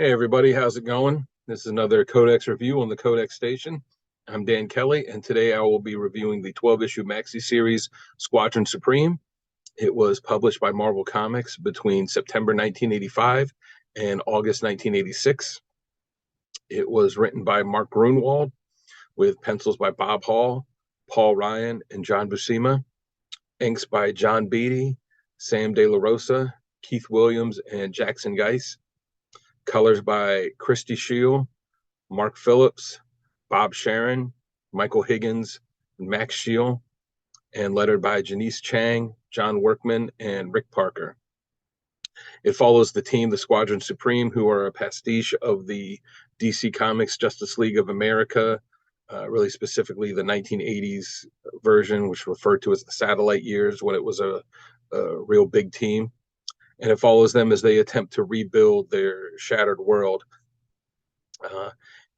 Hey everybody, how's it going? This is another CodeX review on the CodeX station. I'm Dan Kelly, and today I will be reviewing the 12-issue maxi series Squadron Supreme. It was published by Marvel Comics between September 1985 and August 1986. It was written by Mark Grunwald with pencils by Bob Hall, Paul Ryan, and John Buscema. Inks by John Beatty, Sam De La Rosa, Keith Williams, and Jackson Geiss. Colors by Christy Scheel, Mark Phillips, Bob Sharon, Michael Higgins, Max Scheel, and lettered by Janice Chang, John Workman, and Rick Parker. It follows the team, the Squadron Supreme, who are a pastiche of the DC Comics Justice League of America, really specifically the 1980s version, which referred to as the satellite years when it was a real big team. And it follows them as they attempt to rebuild their shattered world.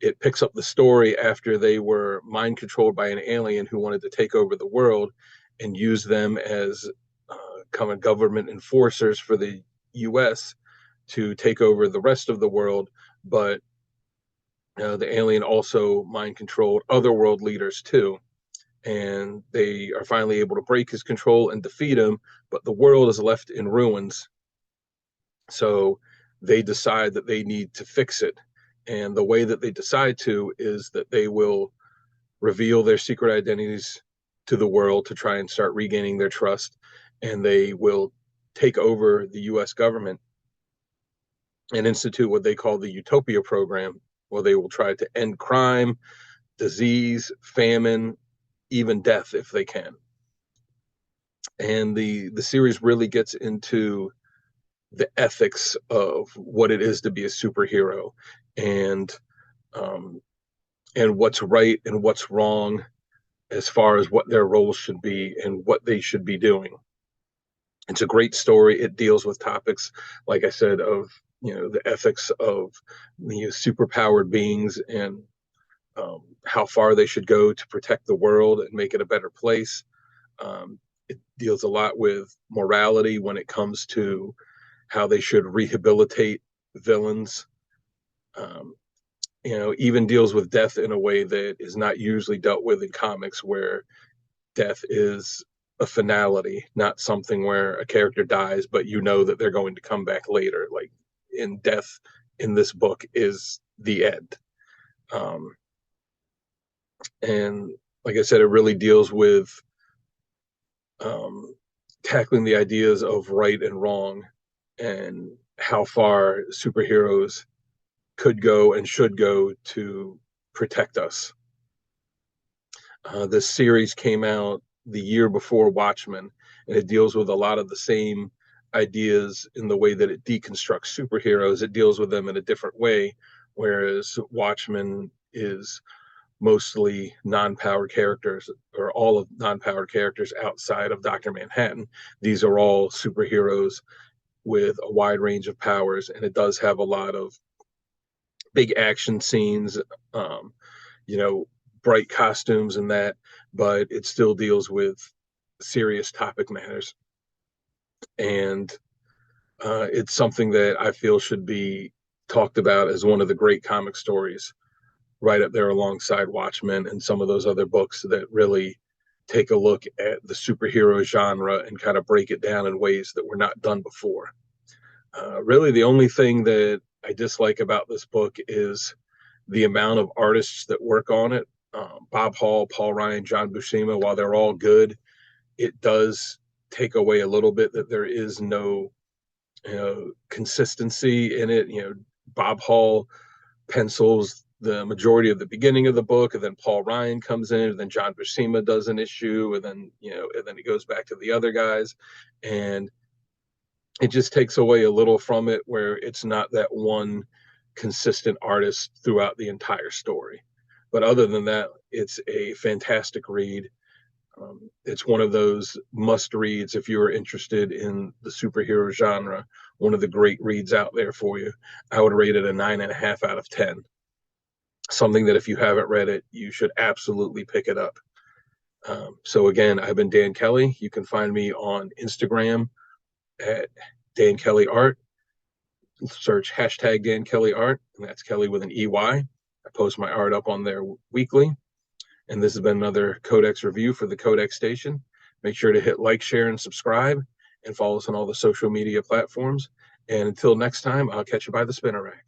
It picks up the story after they were mind controlled by an alien who wanted to take over the world and use them as kind of government enforcers for the US to take over the rest of the world. But the alien also mind controlled other world leaders too. And they are finally able to break his control and defeat him, but the world is left in ruins. So they decide that they need to fix it. And the way that they decide to is that they will reveal their secret identities to the world to try and start regaining their trust. And they will take over the US government and institute what they call the Utopia program, where they will try to end crime, disease, famine, even death if they can. And the series really gets into the ethics of what it is to be a superhero, and what's right and what's wrong as far as what their roles should be and what they should be doing. It's a great story. It deals with topics, like I said, of the ethics of superpowered beings and how far they should go to protect the world and make it a better place. It deals a lot with morality when it comes to how they should rehabilitate villains. Even deals with death in a way that is not usually dealt with in comics, where death is a finality, not something where a character dies, but you know that they're going to come back later. Like in death in this book is the end. And like I said, it really deals with tackling the ideas of right and wrong and how far superheroes could go and should go to protect us. This series came out the year before Watchmen, and it deals with a lot of the same ideas in the way that it deconstructs superheroes. It deals with them in a different way, whereas Watchmen is mostly non-powered characters, or all of non-powered characters outside of Dr. Manhattan. These are all superheroes with a wide range of powers, and it does have a lot of big action scenes, bright costumes and that, but it still deals with serious topic matters. And it's something that I feel should be talked about as one of the great comic stories, right up there alongside Watchmen and some of those other books that really take a look at the superhero genre and kind of break it down in ways that were not done before. Really, the only thing that I dislike about this book is the amount of artists that work on it. Bob Hall, Paul Ryan, John Buscema, while they're all good, it does take away a little bit that there is no consistency in it. Bob Hall pencils the majority of the beginning of the book, and then Paul Ryan comes in, and then John Buscema does an issue, and then it goes back to the other guys, and it just takes away a little from it, where it's not that one consistent artist throughout the entire story. But other than that, it's a fantastic read. It's one of those must reads if you're interested in the superhero genre, one of the great reads out there for you. I would rate it a 9.5 out of 10. Something that if you haven't read it, you should absolutely pick it up. So again, I've been Dan Kelly. You can find me on Instagram at Dan Kelly Art. search hashtag Dan Kelly Art, and that's Kelly with an EY. I post my art up on there weekly. And this has been another CodeX review for the CodeX station. Make sure to hit like, share, and subscribe, and follow us on all the social media platforms. And until next time, I'll catch you by the spinner rack.